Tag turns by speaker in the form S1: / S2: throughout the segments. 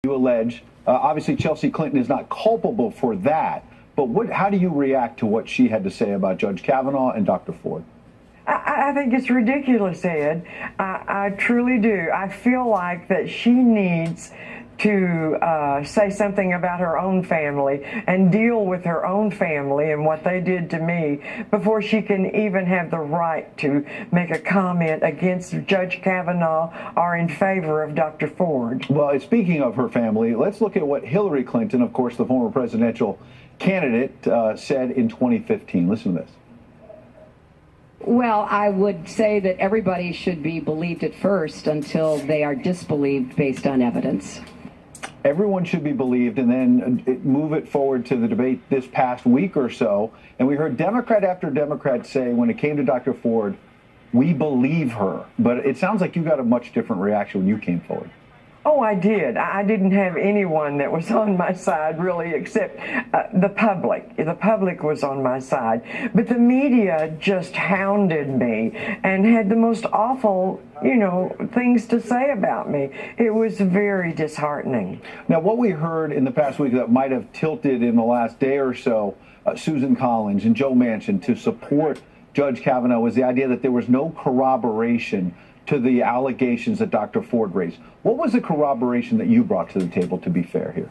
S1: You allege, obviously Chelsea Clinton is not culpable for that, but how do you react to what she had to say about Judge Kavanaugh and Dr. Ford?
S2: I think it's ridiculous, Ed. I truly do. I feel like that she needs to say something about her own family and deal with her own family and what they did to me before she can even have the right to make a comment against Judge Kavanaugh or in favor of Dr. Ford.
S1: Well, speaking of her family, let's look at what Hillary Clinton, of course, the former presidential candidate, said in 2015. Listen to this.
S3: Well, I would say that everybody should be believed at first until they are disbelieved based on evidence.
S1: Everyone should be believed, and then move it forward to the debate this past week or so. And we heard Democrat after Democrat say, when it came to Dr. Ford, we believe her. But it sounds like you got a much different reaction when you came forward.
S2: Oh, I did. I didn't have anyone that was on my side, really, except the public. The public was on my side. But the media just hounded me and had the most awful, things to say about me. It was very disheartening.
S1: Now, what we heard in the past week that might have tilted in the last day or so, Susan Collins and Joe Manchin to support Judge Kavanaugh was the idea that there was no corroboration to the allegations that Dr. Ford raised. What was the corroboration that you brought to the table, to be fair here?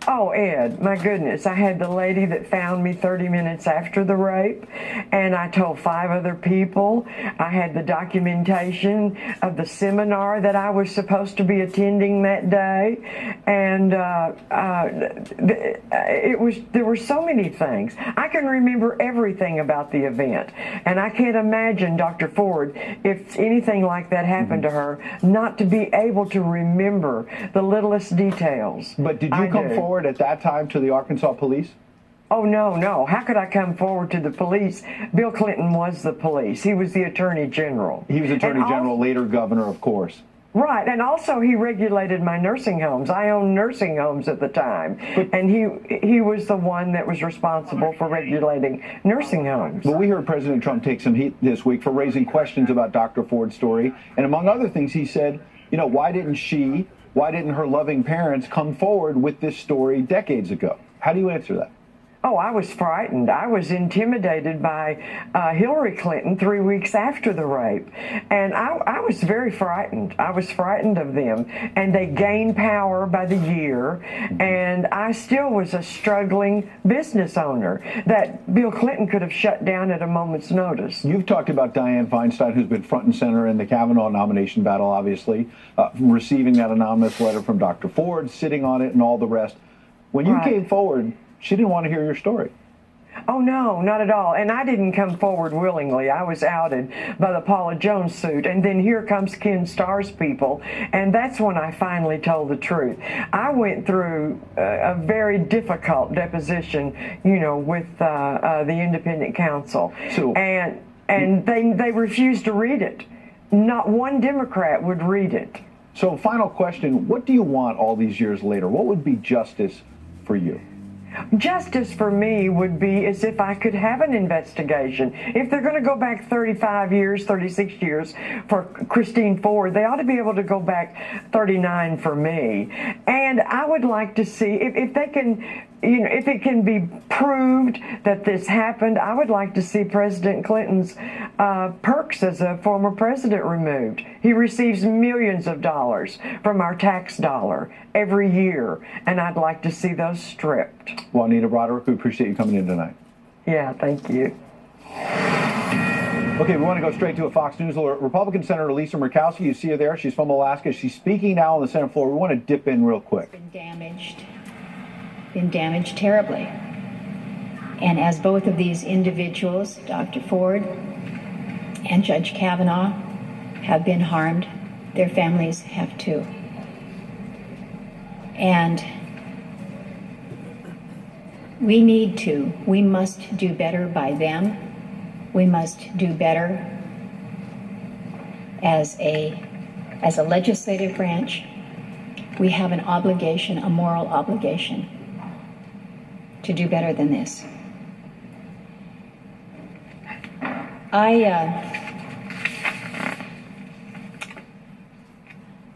S2: Oh, Ed, my goodness. I had the lady that found me 30 minutes after the rape, and I told 5 other people. I had the documentation of the seminar that I was supposed to be attending that day, and there were so many things. I can remember everything about the event, and I can't imagine Dr. Ford, if anything like that happened to her, not to be able to remember the littlest details.
S1: But did you come forward at that time to the Arkansas police?
S2: Oh, no. How could I come forward to the police? Bill Clinton was the police. He was the Attorney General.
S1: He was Attorney General, later governor, of course.
S2: Right, and also he regulated my nursing homes. I owned nursing homes at the time, and he was the one that was responsible for regulating nursing homes.
S1: Well, we heard President Trump take some heat this week for raising questions about Dr. Ford's story, and among other things, he said, why didn't her loving parents come forward with this story decades ago? How do you answer that?
S2: Oh, I was frightened. I was intimidated by Hillary Clinton 3 weeks after the rape. And I was very frightened. I was frightened of them. And they gained power by the year. And I still was a struggling business owner that Bill Clinton could have shut down at a moment's notice.
S1: You've talked about Dianne Feinstein, who's been front and center in the Kavanaugh nomination battle, obviously, receiving that anonymous letter from Dr. Ford, sitting on it, and all the rest. When you came forward, she didn't want to hear your story.
S2: Oh, no, not at all. And I didn't come forward willingly. I was outed by the Paula Jones suit. And then here comes Ken Starr's people. And that's when I finally told the truth. I went through a very difficult deposition, with the independent counsel. And they refused to read it. Not one Democrat would read it.
S1: So final question, what do you want all these years later? What would be justice for you?
S2: Justice for me would be as if I could have an investigation. If they're going to go back 35 years, 36 years for Christine Ford, they ought to be able to go back 39 for me. And I would like to see if they can, if it can be proved that this happened, I would like to see President Clinton's perks as a former president removed. He receives millions of dollars from our tax dollar every year, and I'd like to see those stripped.
S1: Juanita Broarddrick, we appreciate you coming in tonight.
S2: Yeah, thank you.
S1: Okay, we want to go straight to a Fox News alert. Republican Senator Lisa Murkowski, you see her there. She's from Alaska. She's speaking now on the Senate floor. We want to dip in real quick.
S4: Been damaged terribly. And as both of these individuals, Dr. Ford and Judge Kavanaugh, have been harmed, their families have too. And we must do better by them. We must do better as a legislative branch. We have an obligation, a moral obligation, to do better than this.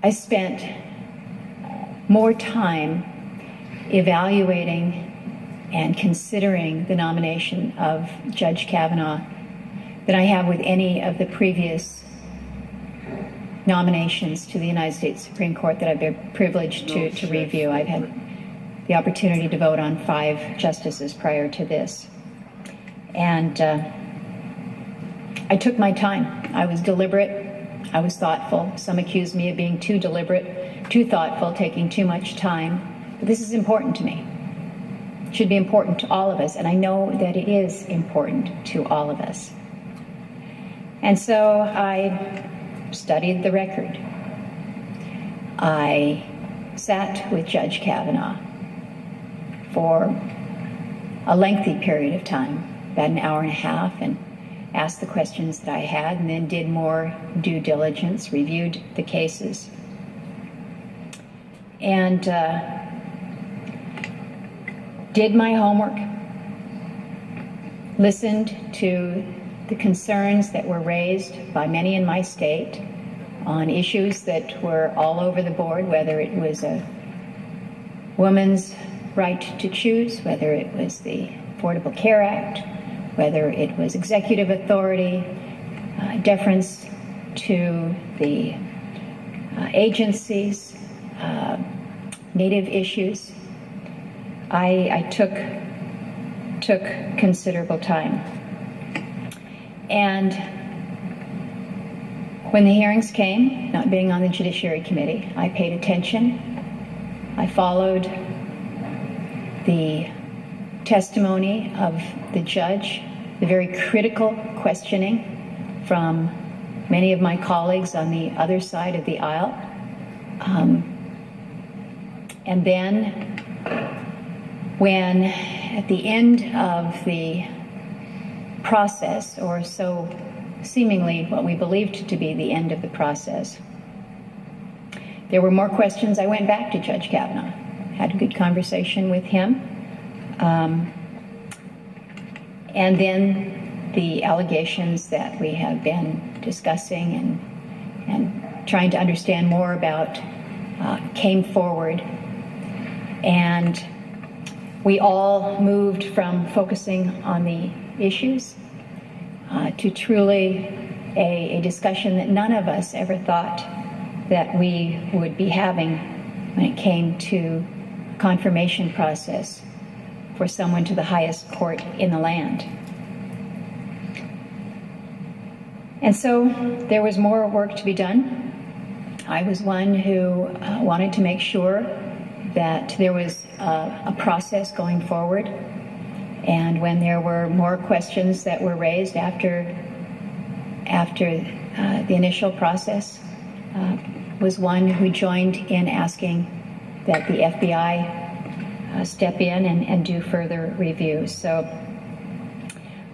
S4: I spent more time evaluating and considering the nomination of Judge Kavanaugh than I have with any of the previous nominations to the United States Supreme Court that I've been privileged to review. I've had the opportunity to vote on 5 justices prior to this. And I took my time. I was deliberate. I was thoughtful. Some accused me of being too deliberate, too thoughtful, taking too much time. But this is important to me. It should be important to all of us, and I know that it is important to all of us. And so I studied the record. I sat with Judge Kavanaugh for a lengthy period of time, about an hour and a half, and asked the questions that I had, and then did more due diligence, reviewed the cases, and did my homework, listened to the concerns that were raised by many in my state on issues that were all over the board, whether it was a woman's right to choose, whether it was the Affordable Care Act, whether it was executive authority, deference to the agencies, Native issues. I took considerable time. And when the hearings came, not being on the Judiciary Committee, I paid attention. I followed the testimony of the judge, the very critical questioning from many of my colleagues on the other side of the aisle. And then when at the end of the process, or so seemingly what we believed to be the end of the process, there were more questions. I went back to Judge Kavanaugh, had a good conversation with him. And then the allegations that we have been discussing and trying to understand more about came forward. And we all moved from focusing on the issues to truly a discussion that none of us ever thought that we would be having when it came to confirmation process for someone to the highest court in the land. And so there was more work to be done. I was one who wanted to make sure that there was a process going forward. And when there were more questions that were raised after the initial process, was one who joined in asking that the FBI step in and do further reviews. So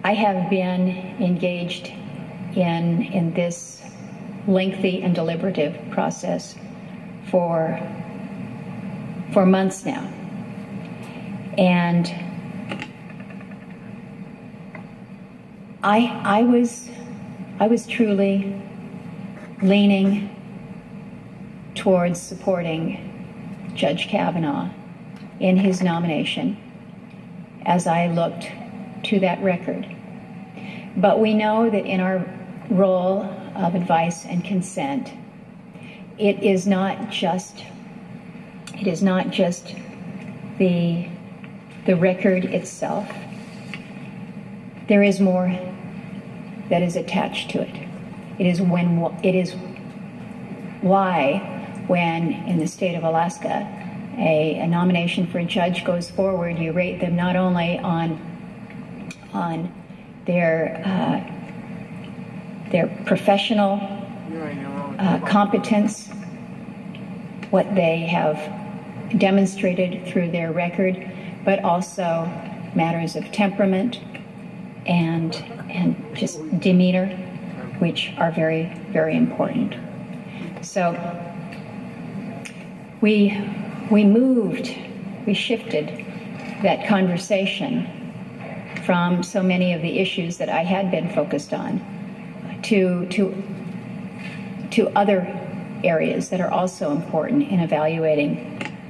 S4: I have been engaged in this lengthy and deliberative process for months now. And I was truly leaning towards supporting Judge Kavanaugh in his nomination as I looked to that record. But we know that in our role of advice and consent, it is not just the record itself. There is more that is attached to it. It is why when in the state of Alaska a nomination for a judge goes forward, you rate them not only on their professional competence, what they have demonstrated through their record, but also matters of temperament and just demeanor, which are very, very important. So we shifted that conversation from so many of the issues that I had been focused on to other areas that are also important in evaluating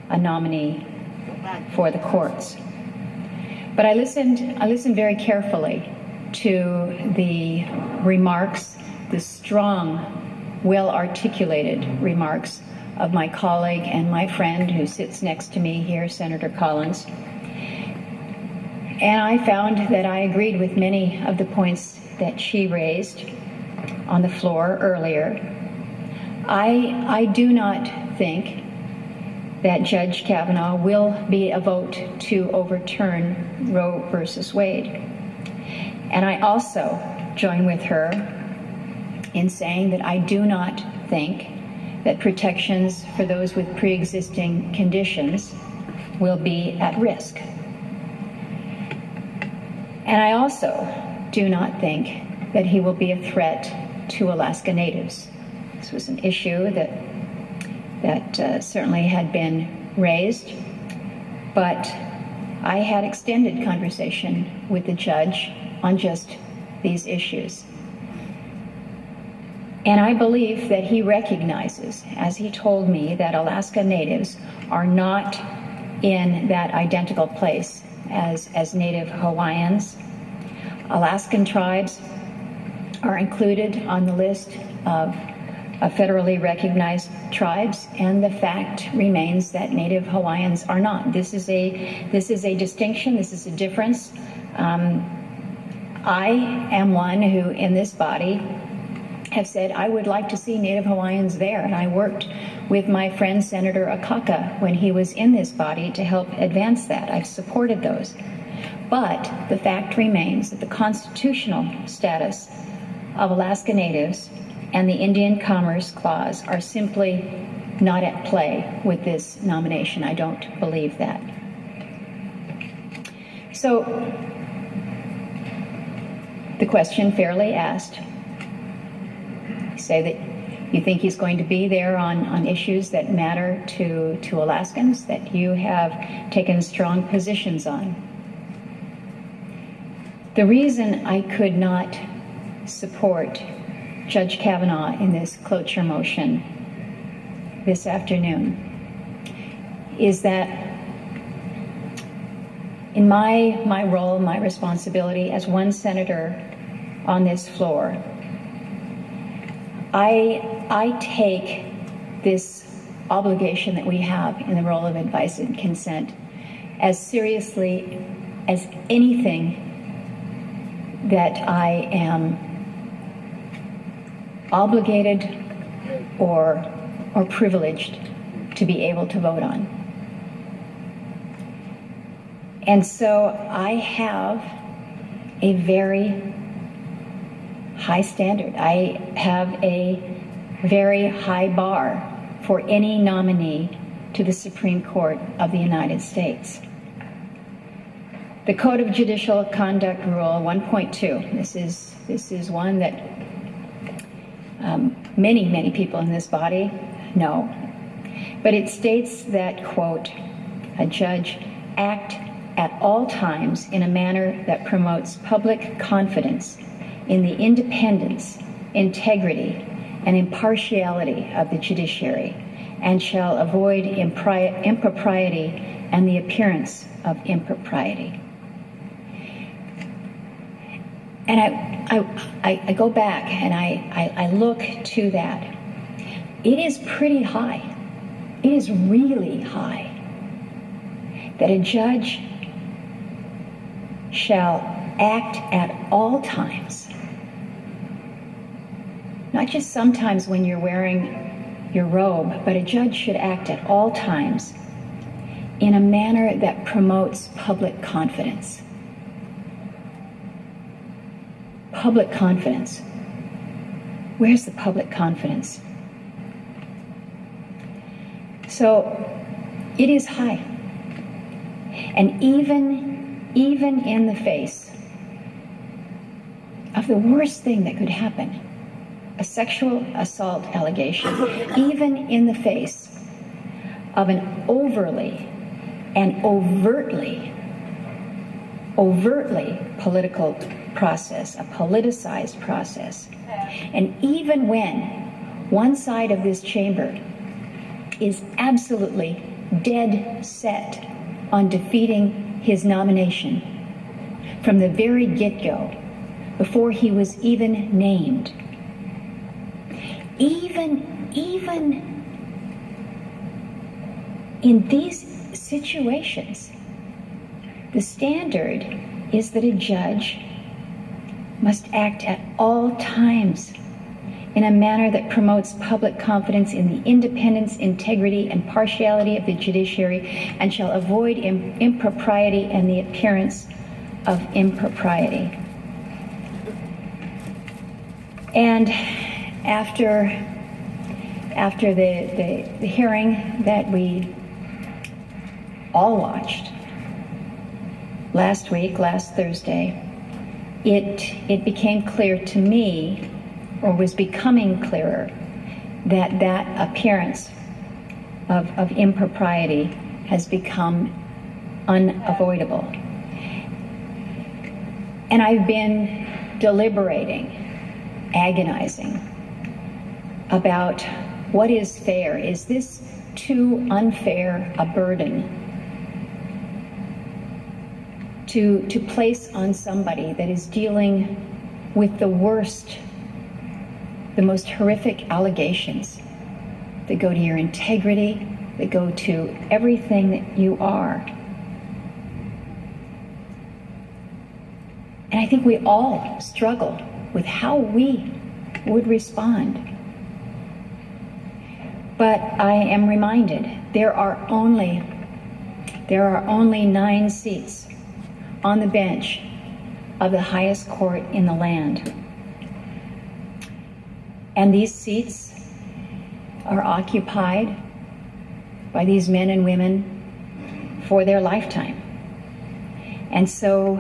S4: a nominee for the courts. But I listened very carefully to the remarks, the strong, well-articulated remarks of my colleague and my friend who sits next to me here, Senator Collins. And I found that I agreed with many of the points that she raised on the floor earlier. I do not think that Judge Kavanaugh will be a vote to overturn Roe versus Wade. And I also join with her in saying that I do not think that protections for those with pre-existing conditions will be at risk. And I also do not think that he will be a threat to Alaska Natives. This was an issue that certainly had been raised, but I had extended conversation with the judge on just these issues. And I believe that he recognizes, as he told me, that Alaska Natives are not in that identical place as Native Hawaiians. Alaskan tribes are included on the list of federally recognized tribes, and the fact remains that Native Hawaiians are not. This is a distinction. This is a difference. I am one who, in this body, have said I would like to see Native Hawaiians there, and I worked with my friend Senator Akaka when he was in this body to help advance that. I've supported those. But the fact remains that the constitutional status of Alaska Natives and the Indian Commerce Clause are simply not at play with this nomination. I don't believe that. So, the question fairly asked, you say that you think he's going to be there on issues that matter to Alaskans, that you have taken strong positions on. The reason I could not support Judge Kavanaugh in this cloture motion this afternoon is that in my role, my responsibility as one senator on this floor, I take this obligation that we have in the role of advice and consent as seriously as anything that I am obligated or privileged to be able to vote on. And so I have a very high standard. I have a very high bar for any nominee to the Supreme Court of the United States. The Code of Judicial Conduct Rule 1.2, this is one that many people in this body know. But it states that, quote, a judge act at all times in a manner that promotes public confidence in the independence, integrity, and impartiality of the judiciary, and shall avoid impropriety and the appearance of impropriety. And I go back and I look to that. It is pretty high. It is really high that a judge shall act at all times. Not just sometimes when you're wearing your robe, but a judge should act at all times in a manner that promotes public confidence. Public confidence. Where's the public confidence? So it is high. And even in the face of the worst thing that could happen, a sexual assault allegation, even in the face of an overtly and overtly political process, a politicized process, and even when one side of this chamber is absolutely dead set on defeating his nomination from the very get-go, before he was even named. Even in these situations, the standard is that a judge must act at all times in a manner that promotes public confidence in the independence, integrity, and partiality of the judiciary, and shall avoid impropriety and the appearance of impropriety. And after the hearing that we all watched last Thursday, it became clear to me, or was becoming clearer, that appearance of impropriety has become unavoidable. And I've been deliberating, agonizing about what is fair. Is this too unfair a burden to place on somebody that is dealing with the worst, the most horrific allegations that go to your integrity, that go to everything that you are? And I think we all struggle with how we would respond. But I am reminded there are only 9 seats on the bench of the highest court in the land. And these seats are occupied by these men and women for their lifetime. And so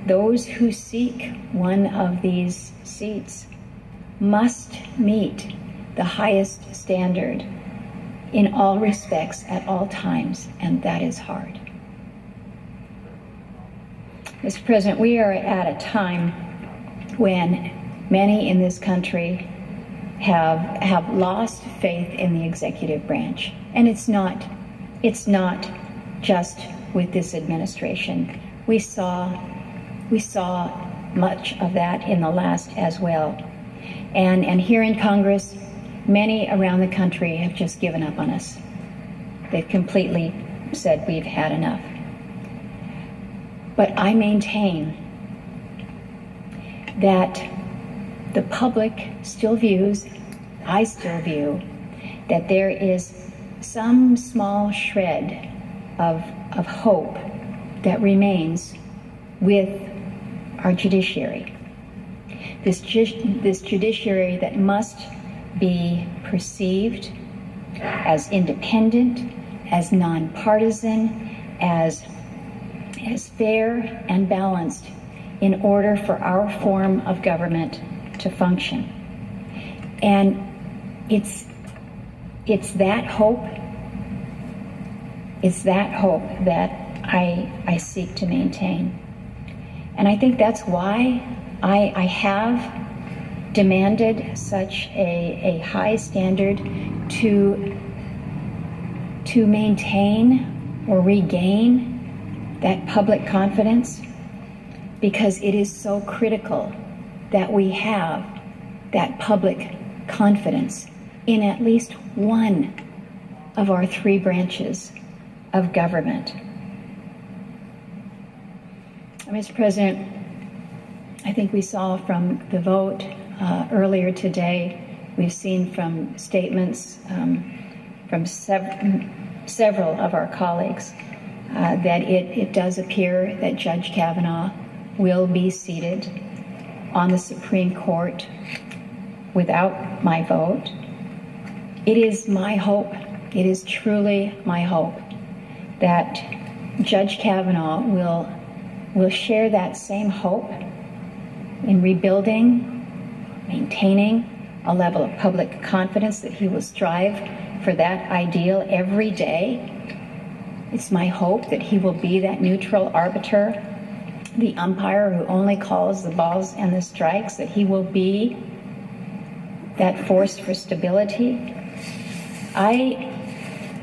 S4: those who seek one of these seats must meet the highest standard in all respects at all times, and that is hard. Mr. President, we are at a time when many in this country have lost faith in the executive branch. And it's not just with this administration. We saw much of that in the last as well. And here in Congress, many around the country have just given up on us. They've completely said we've had enough. But I maintain that the public still views, I still view, that there is some small shred of hope that remains with our judiciary. This judiciary that must be perceived as independent, as nonpartisan, as fair and balanced in order for our form of government to function. And it's that hope that I seek to maintain. And I think that's why I have demanded such a high standard to maintain or regain that public confidence, because it is so critical that we have that public confidence in at least one of our 3 branches of government. Mr. President, I think we saw from the vote earlier today, we've seen from statements from several of our colleagues that it does appear that Judge Kavanaugh will be seated on the Supreme Court without my vote. It is my hope, it is truly my hope, that Judge Kavanaugh will share that same hope in rebuilding, maintaining a level of public confidence, that he will strive for that ideal every day. It's my hope that he will be that neutral arbiter, the umpire who only calls the balls and the strikes, that he will be that force for stability.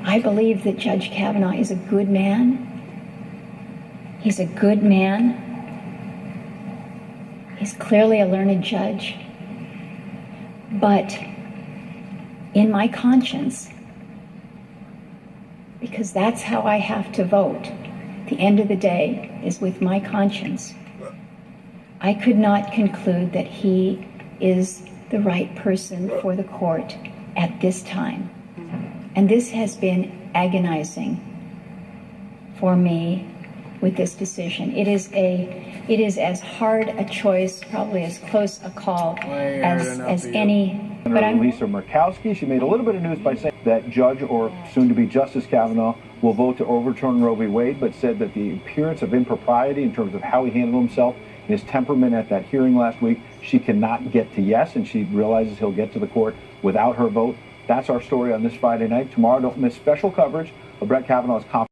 S4: I believe that Judge Kavanaugh is a good man. He's a good man. He's clearly a learned judge. But in my conscience, because that's how I have to vote, the end of the day is with my conscience, I could not conclude that he is the right person for the court at this time. And this has been agonizing for me with this decision. It is as hard a choice, probably as close a call as any. But
S1: Lisa Murkowski, she made a little bit of news by saying that Judge, or soon-to-be Justice Kavanaugh, will vote to overturn Roe v. Wade, but said that the appearance of impropriety in terms of how he handled himself, his temperament at that hearing last week, she cannot get to yes, and she realizes he'll get to the court without her vote. That's our story on this Friday night. Tomorrow, don't miss special coverage of Brett Kavanaugh's conference.